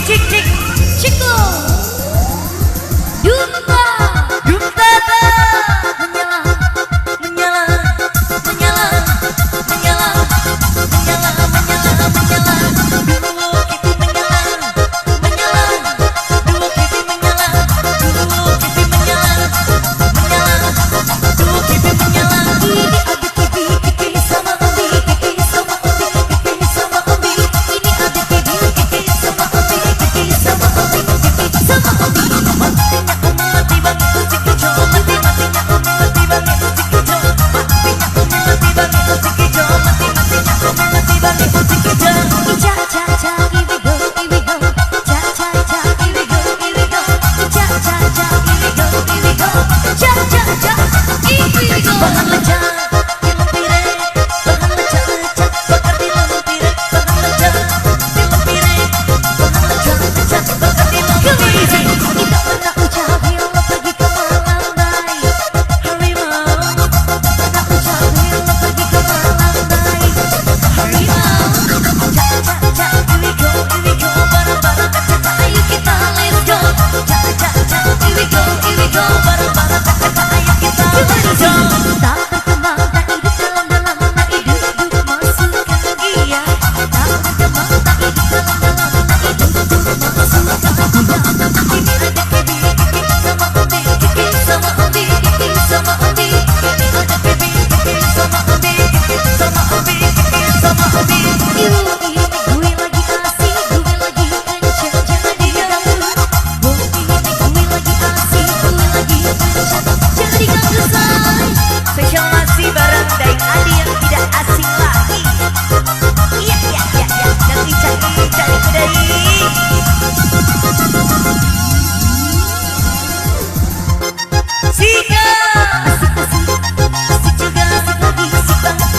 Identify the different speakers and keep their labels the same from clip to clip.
Speaker 1: cik cik ciklo Dumta Dumta menyala menyala menyala menyala menyala menyala menyala duo kipi menyala menyala duo kipi menyala duo kipi menyala menyala duo kipi menyala ini ada kipi kipi sama ombi kipi sama ombi kipi sama ombi ini ada kipi kipi sama ombi kipi sama ombi kipi sama ombi matinya mati banget musik hijau mati matinya mati banget musik hijau matinya mati banget musik hijau mati matinya mati banget musik hijau cha cha cha here we go cha cha cha here we go cha cha cha here we go cha cha cha here we go bahan lecah film pire bahan lecah lecah bakar di lampire bahan lecah film pire bahan lecah lecah bakar di lampire kita pernah ucap bila pergi ke Malambai harimau pernah ucap bila pergi ke Malambai harimau cha cha cha here we go bareng-bareng kata ayo kita let's go cha cha cha here we go bareng-bareng kata ayo kita let's go tak berkembang tak hidup dalam-dalam tak hidup masukkan dia tak berkembang tak hidup dalam-dalam tak hidup masukkan dia ini ada kipi sama ombi kipi sama ombi kipi sama ombi ini ada kipi sama ombi kipi sama ombi kipi sama ombi gue lagi asik gue lagi kenceng jangan diganggu gue lagi asik gue lagi kenceng jangan diganggu say spesial masih bareng Daeng Adi yang tidak asing lagi iya iya iya iya yang dicari cari Daeng Sika asik juga asik lagi asik banget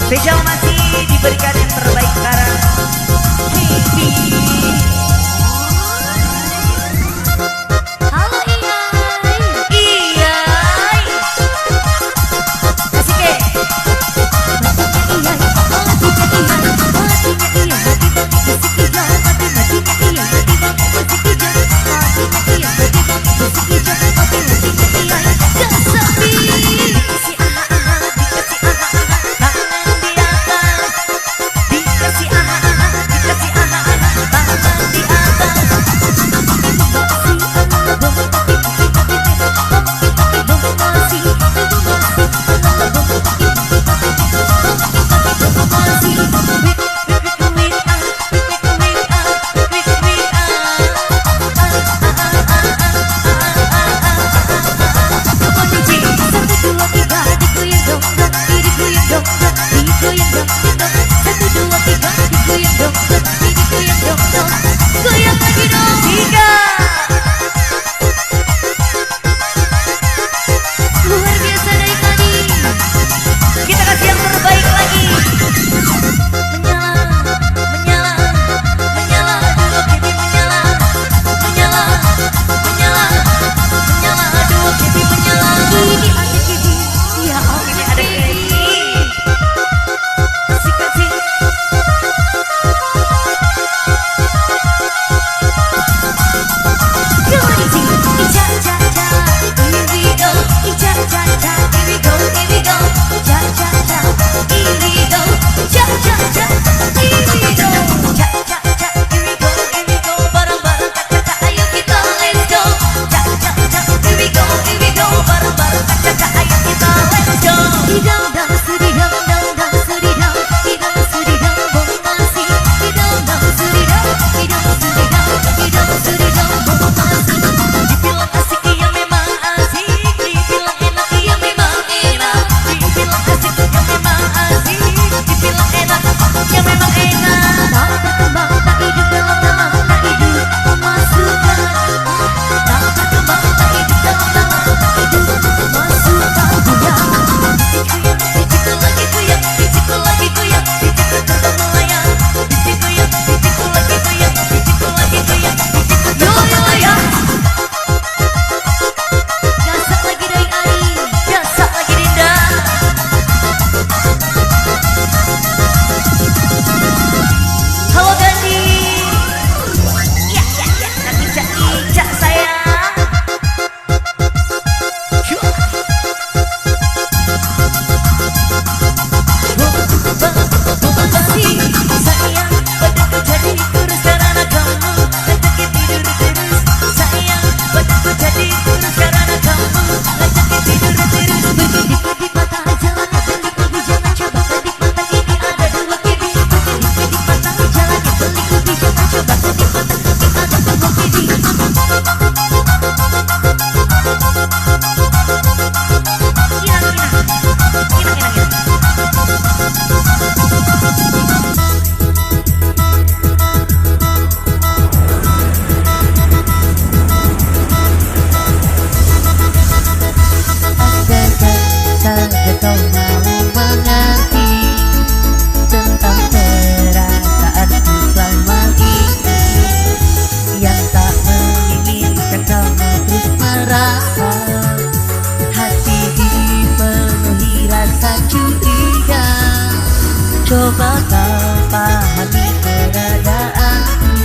Speaker 1: spesial masih diberikan yang terbaik sekarang Happy halo Iyai Iyai asik ke matinya Iyai terus karena kamu ngajakin tidur terus berkedip-kedip mata jalannya berliku jangan coba kedip mata ini ada dua kidi berkedip-kedip mata jalannya berliku jangan coba kedip mata ini ada dua kidi. Kau mau mengerti tentang perasaanku selama ini yang tak menginginkan kamu terus merasa hati dipenuhi rasa curiga. Coba kau pahami keadaanku,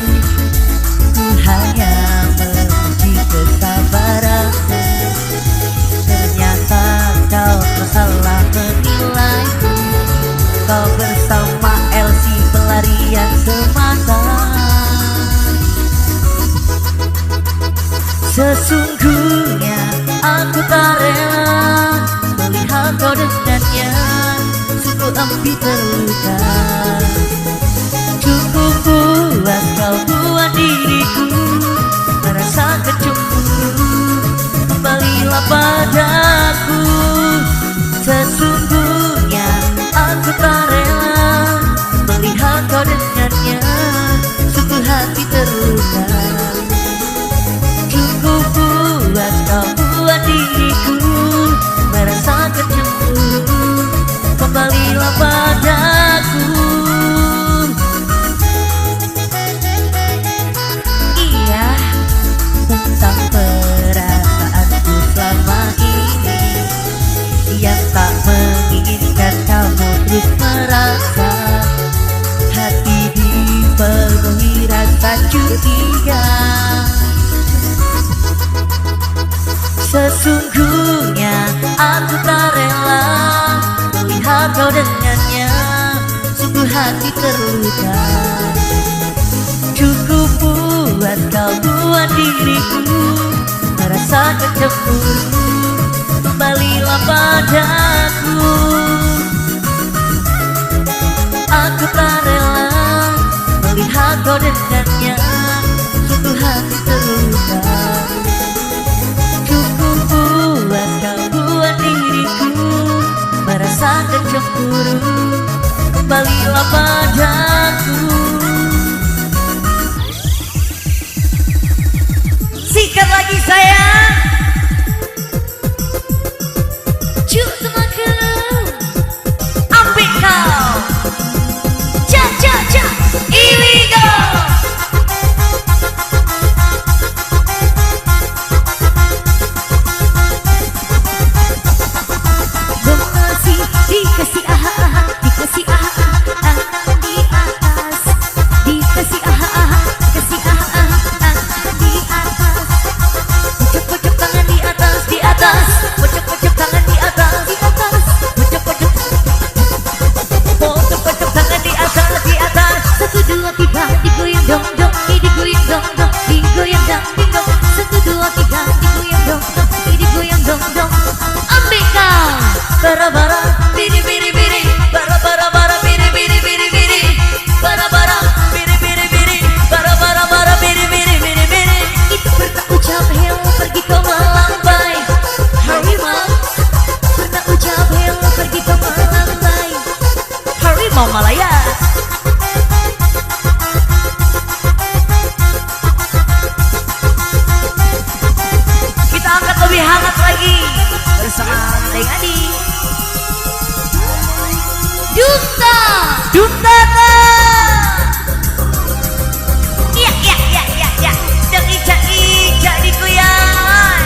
Speaker 1: ku hanya menguji kesabaranku. Ternyata kau salah menilaiku, kau bersama Elsie pelarian semata. Sesungguhnya aku tak rela melihat kau dengannya, sungguh empi terluka. Cukup puas kau buat diriku merasa kecemburu, kembalilah padaku. Sesungguhnya aku tak rela melihat kau dengannya, sungguh hati terluka. Cukup puas kau buat diriku merasa kecemburu, kembalilah padaku. Iya, tentang perasaanku selama ini yang tak menginginkan kamu terus merasa hati dipenuhi rasa curiga. Sesungguhnya aku tak rela melihat kau dengannya, sungguh hati terluka. Cukup puas kau buat diriku merasa kecemburu, kembalilah padaku. Aku tak rela melihat kau dengannya, sungguh hati terluka. Cukup puas kau buat diriku merasa kecemburu, kembalilah padaku. Sikat lagi sayang. Cuk temanku, ambil kau. Ja, ja, ja, here we go. Masih dikasih aha-aha, dikasih aha-aha, di atas. Dikasih aha-aha, dikasih aha-aha, di atas. Pojok-pojok tangan di atas, di atas. Pojok-pojok tangan di atas, di atas. Pojok-pojok, pojok-pojok tangan di atas, di atas. 1, 2, 3, digoyang dong dong, digoyang dong dong, digoyang dong dong. 1, 2, 3, digoyang dong dong, digoyang dong dong. Ambil kau, bara-bara, biri-biri-biri, bara-bara-bara, biri-biri-biri-biri, bara-bara, biri-biri-biri, bara-bara-bara, biri-biri-biri-biri. Itu pernah ucap hello pergi kau melambai, harimau. Pernah ucap hello pergi kau melambai, harimau Malaya. Kita angkat lebih hangat lagi bersama Adi Duta Duta. Iya iya iya iya iya. Dan ija digoyang.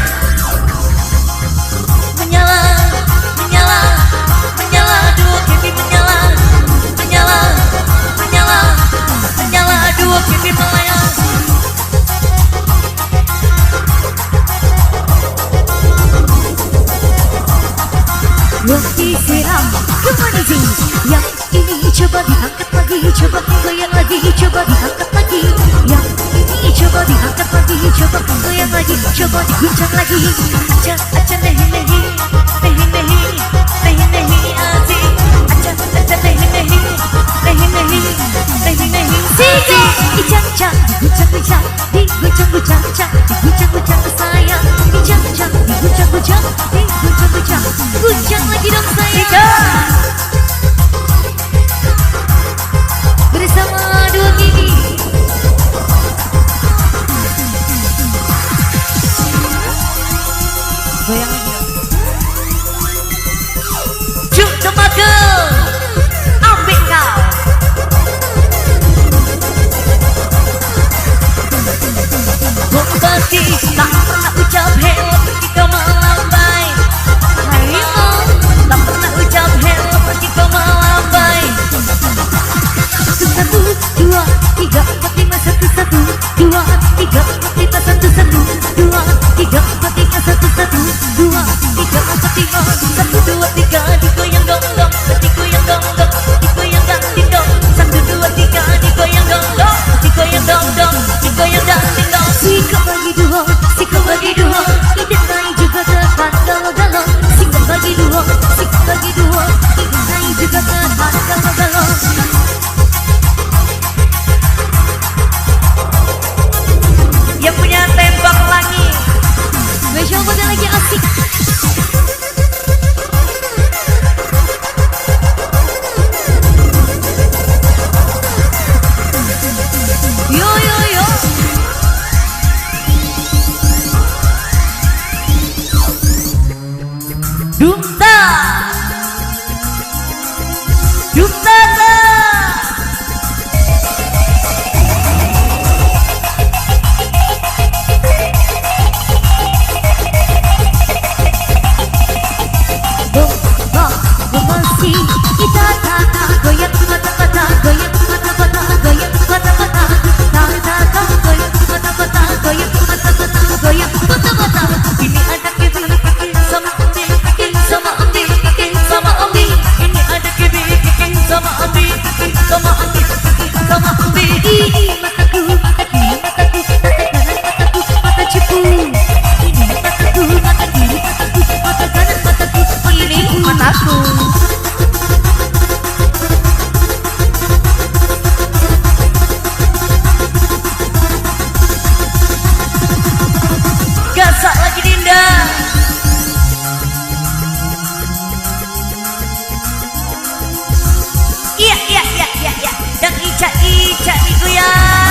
Speaker 1: Menyala menyala menyala, dua pipi menyala menyala menyala menyala, dua pipi melayang. Waktu siram kemana sih? Yang ini coba diangkat lagi, coba diguncang lagi. Aja aja nehi nehi, nehi nehi, nehi nehi asik. Aja aja nehi nehi, nehi nehi, nehi nehi. Sini ijang jang, diguncang guncang, diguncang guncang jang, diguncang guncang sayang. Ijang jang, diguncang guncang, diguncang guncang, guncang lagi dong sayang. Bersama dua gigi. Goyang lagi dong. Cuk temaga, ambil kau. Bupati tak pernah ucap hello pergi kau melambai. Harimau tak pernah ucap hello pergi kau melambai. 1, 2, 3, 4, 5, 1, 1, 2, 3, 4, 5, 1, 1, 2, 3, 4, 5, 1, 1, 2, 3, 4, 5, 1, 2, 3, digoyang dong dong, digoyang dong dong, digoyang dong ding dong, 1, 2, 3, digoyang dong dong, digoyang dong dong, digoyang dong ding dong. Sikap bagi dua, sikap bagi dua, ide naik juga tepat galau-galau. Sikap bagi dua, sikap bagi dua, ide naik juga tepat galau-galau. Yang punya tembak lagi, gue coba lagi asik. Yo yo yo. Dumta, dumta. Kita tak goyang mata-mata, goyang mata-mata, goyang mata-mata, tak goyang mata-mata, goyang mata-mata, goyang mata-mata. Ini ada kebir sama ambil, sama ambil, sama ambil. Ini ada kebir sama ambil, sama ambil, sama ambil. Ini mataku, mataku, mataku, mata kanan mataku, mata cipu. Ini mataku, mata kiri mataku, mata kanan mataku, ini mataku. Gasak lagi Dinda. Iya iya iya iya iya. Dan Ica Ica digoyang.